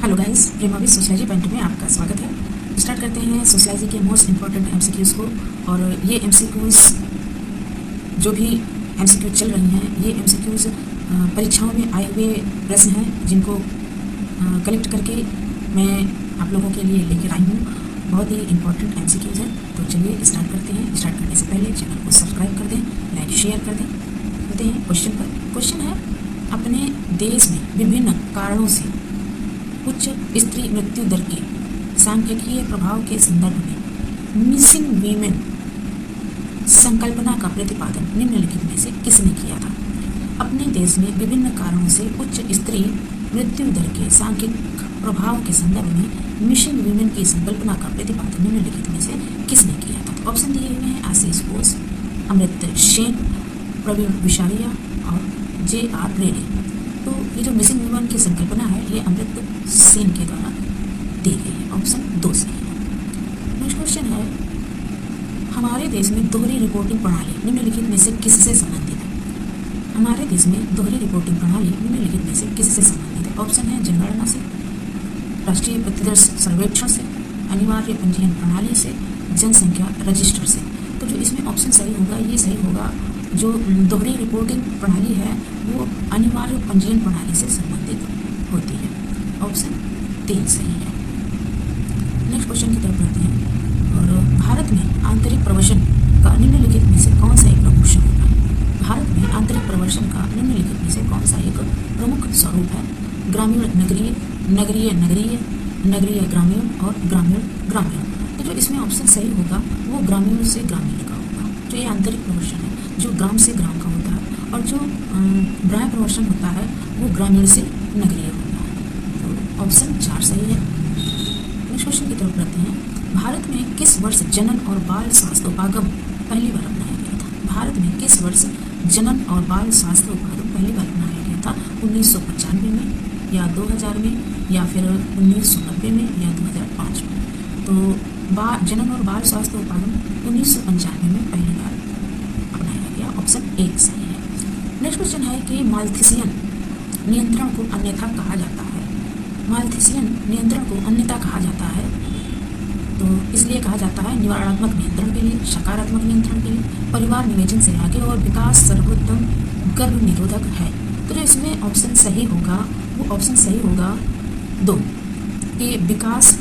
Hello guys, Prema with sociology point में आपका स्वागत है। स्टार्ट करते हैं सोशलॉजी के मोस्ट इंपॉर्टेंट एमसीक्यूज़ को। और ये एमसीक्यूज़ जो भी एमसीक्यू चल रही हैं, ये एमसीक्यूज़ परीक्षाओं में आए हुए प्रश्न हैं जिनको कलेक्ट करके मैं आप लोगों के लिए लेकर आई हूँ। बहुत ही इंपॉर्टेंट एमसीक्यूज़ हैं। तो चलिए स्टार्ट करते हैं। स्टार्ट करने से पहले चैनल को सब्सक्राइब कर दें, लाइक शेयर कर दें। होते हैं क्वेश्चन पर। क्वेश्चन है, अपने देश में विभिन्न कारणों से उच्च स्त्री मृत्यु दर के सांख्यिकीय प्रभाव के संदर्भ में मिसिंग वीमेन संकल्पना का प्रतिपादन निम्नलिखित में से किसने किया था? अपने देश में विभिन्न कारणों से उच्च स्त्री मृत्यु दर के सांख्यिक प्रभाव के संदर्भ में मिसिंग वीमेन की संकल्पना का प्रतिपादन निम्नलिखित में से किसने किया था? ऑप्शन दिए हुए हैं आशीष बोस, अमृत सेन, प्रवीण विशारिया और J.R. रेड्डी। तो ये जो मिसिंग वीमेन की संकल्पना है, ये अमृत सेन के द्वारा दी गई है। ऑप्शन 2 सही है। नेक्स्ट क्वेश्चन है, हमारे देश में दोहरी रिपोर्टिंग प्रणाली निम्नलिखित में से किससे संबंधित है? हमारे देश में दोहरी रिपोर्टिंग प्रणाली निम्नलिखित में से किससे संबंधित है? ऑप्शन है जनगणना से, राष्ट्रीय प्रतिदर्श सर्वेक्षण से, अनिवार्य पंजीयन प्रणाली से, जनसंख्या रजिस्टर से। तो जो इसमें ऑप्शन सही होगा, ये सही होगा, जो दोहरी रिपोर्टिंग प्रणाली है वो अनिवार्य पंजीयन प्रणाली से संबंधित होती है। ऑप्शन 3 सही है। नेक्स्ट क्वेश्चन की तरफ बढ़ते हैं। और भारत में आंतरिक प्रवचन का निम्नलिखित में से कौन सा एक प्रमुख स्वरूप है? भारत में आंतरिक प्रवचन का निम्नलिखित में से कौन सा एक प्रमुख स्वरूप है? ग्रामीण नगरीय, नगरीय नगरीय, नगरीय ग्रामीण और ग्रामीण ग्रामीण। तो जो इसमें ऑप्शन सही होगा वो ग्रामीण से ग्रामीण का होगा। जो ये आंतरिक प्रवचन है जो ग्राम से ग्राम का होता है, और जो बाह्य प्रवचन होता है वो ग्रामीण से नगरीय होता है। तो ऑप्शन 4 सही है। नेक्स्ट क्वेश्चन की तरफ बढ़ते हैं। भारत में किस वर्ष जनन और बाल स्वास्थ्य उपागम पहली बार अपनाया गया था? भारत में किस वर्ष जनन और बाल स्वास्थ्य उपागम पहली बार अपनाया गया था? 1995 में या 2000 में या फिर 1990 में या 2005 में? तो जनन और बाल स्वास्थ्य उपागम 1995 में पहली बार अपनाया गया। ऑप्शन 1 सही है। नेक्स्ट क्वेश्चन है कि माल्थीसियन नियंत्रण को अन्यथा कहा जाता है। माल्थीसियन नियंत्रण को अन्यथा कहा जाता है तो इसलिए कहा जाता है निवारणात्मक नियंत्रण के लिए, सकारात्मक नियंत्रण के लिए, परिवार नियोजन से आगे और विकास सर्वोत्तम गर्भ निरोधक है। तो जो इसमें ऑप्शन सही होगा वो ऑप्शन सही होगा 2, कि विकास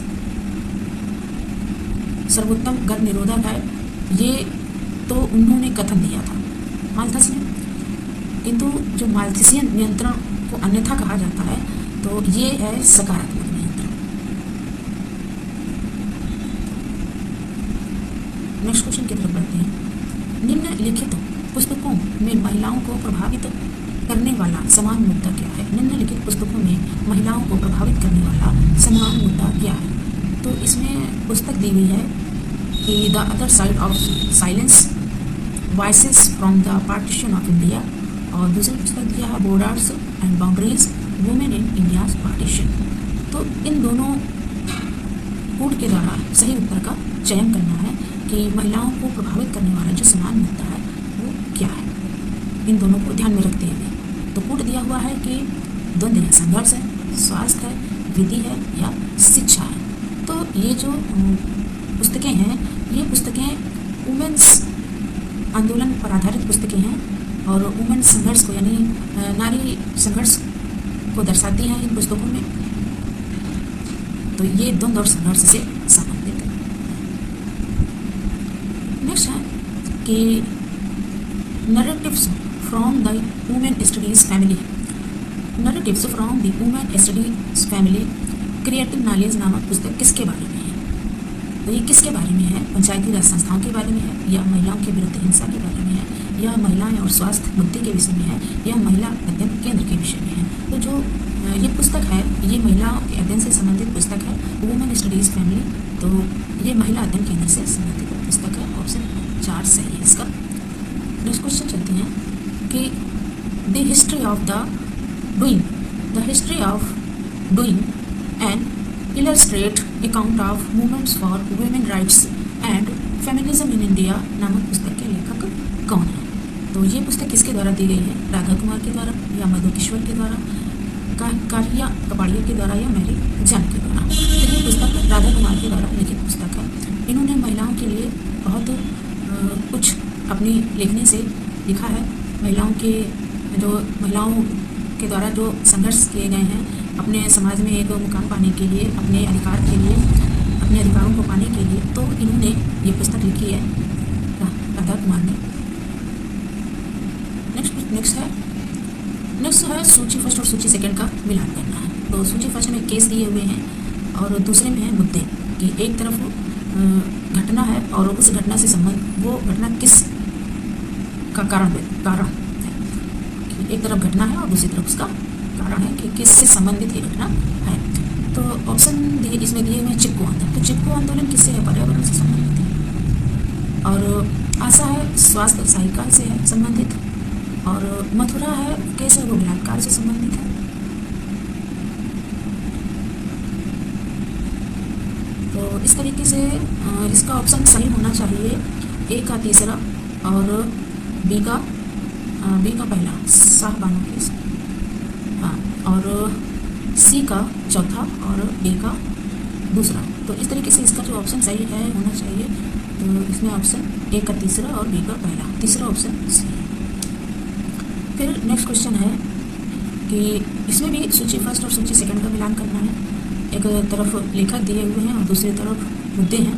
सर्वोत्तम गर्भ निरोधक है। ये तो उन्होंने कथन दिया था माल्थीसियन, किंतु जो माल्थीसियन नियंत्रण को अन्यथा कहा जाता है तो ये है सकारात्मक नियंत्रण। नेक्स्ट क्वेश्चन की तरफ बढ़ते हैं। निम्नलिखित पुस्तकों में महिलाओं को प्रभावित करने वाला समान मुद्दा क्या है? निम्नलिखित पुस्तकों में महिलाओं को प्रभावित करने वाला समान मुद्दा क्या है? तो इसमें पुस्तक दी हुई है कि the other side of silence, voices from the partition of India, और दूसरी पुस्तक दिया है borders and boundaries, women in India's partition. तो इन दोनों कोड के द्वारा सही उत्तर का चयन करना है कि महिलाओं को प्रभावित करने वाला जो समान मुद्दा है वो क्या है, इन दोनों को ध्यान में रखते हुए। तो कोड दिया हुआ है कि द्वंद्व है, संघर्ष है, स्वास्थ्य है, विधि है या शिक्षा है। तो ये जो पुस्तकें हैं ये पुस्तकें वुमेन्स आंदोलन पर आधारित पुस्तकें हैं और वुमेन संघर्ष को यानी नारी संघर्ष को दर्शाती हैं इन पुस्तकों में। तो ये द्वंद्व और संघर्ष से संबंधित है। नेक्स्ट है कि narratives from the women studies family, narratives from the women studies family creative knowledge नामक पुस्तक किसके बारे में है? तो ये किसके बारे में है? पंचायती राज संस्थाओं के बारे में है, या महिलाओं के विरुद्ध हिंसा के बारे में है, या महिलाएं और स्वास्थ्य मुद्दे के विषय में है, या महिला अध्ययन केंद्र के विषय में है? तो जो ये पुस्तक है ये महिलाओं के अध्ययन से संबंधित पुस्तक है, वुमेन स्टडीज फैमिली। तो ये महिला अध्ययन केंद्र से संबंधित पुस्तक है। ऑप्शन 4 सही है इसका। नेक्स्ट क्वेश्चन चलते हैं कि the history of doing and illustrate account of movements for women rights and feminism in India नामक पुस्तक के लेखक कौन है? तो ये पुस्तक किसके द्वारा दी गई है? राधा कुमार के द्वारा या मधु किशोर के द्वारा कालिया कपाड़िया के द्वारा या मैरी जैन के द्वारा। तो ये पुस्तक राधा कुमार के द्वारा लिखित पुस्तक है। इन्होंने महिलाओं के लिए बहुत कुछ अपनी लिखने से लिखा है। महिलाओं के द्वारा जो संघर्ष किए गए हैं अपने समाज में एक मुकाम पाने के लिए, अपने अधिकार के लिए, अपने अधिकारों को पाने के लिए, तो इन्होंने ये पुस्तक लिखी है राधा कुमार ने। नेक्स्ट है सूची फर्स्ट और सूची सेकंड का मिलान करना है। तो सूची फर्स्ट में केस दिए हुए हैं और दूसरे में है मुद्दे कि एक तरफ घटना है और उस घटना से संबंध, वो घटना किस का कारण है कि एक तरफ घटना है और दूसरी तरफ उसका कारण है कि किससे संबंधित ये घटना है। तो ऑप्शन दिए इसमें दिए हुए हैं चिपको आंदोलन। तो चिपको आंदोलन किससे है? पर्यावरण से संबंधित है। और आशा है स्वास्थ्य सहायिका से है संबंधित। और मथुरा है कैसे वो बलात्कार से संबंधित है। तो इस तरीके से इसका ऑप्शन सही होना चाहिए। ए का तीसरा और बी का पहला शाहबानो केस, हाँ, और सी का चौथा और डी का दूसरा। तो इस तरीके से इसका जो ऑप्शन सही है होना चाहिए। तो इसमें ऑप्शन ए का तीसरा और बी का पहला, तीसरा ऑप्शन सही है। फिर नेक्स्ट क्वेश्चन है कि इसमें भी सूची फर्स्ट और सूची सेकंड का मिलान करना है। एक तरफ लेखक दिए हुए हैं और दूसरी तरफ मुद्दे हैं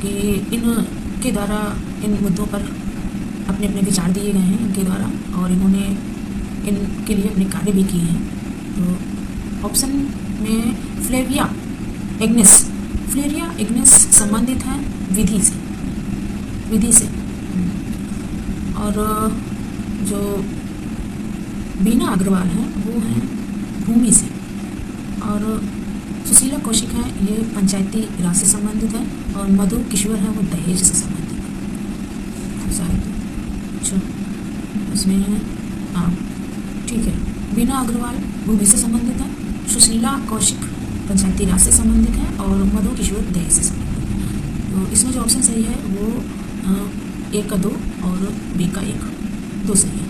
कि इनके द्वारा इन मुद्दों पर अपने अपने विचार दिए गए हैं इनके द्वारा और इन्होंने इनके लिए अपने कार्य भी किए हैं। तो ऑप्शन में फ्लेविया इग्निस संबंधित हैं विधि से। और जो बीना अग्रवाल हैं वो हैं भूमि से। और सुशीला कौशिक हैं ये पंचायती राज से संबंधित है। और मधु किशोर हैं वो दहेज से संबंधित है। अच्छा, इसमें हाँ ठीक है, बीना अग्रवाल भूमि से संबंधित है, सुशीला कौशिक पंचायती राज से संबंधित है और मधु किशोर दहेज से संबंधित है। तो इसमें जो ऑप्शन सही है वो ए का 2 और बी का 1, 2 सही है।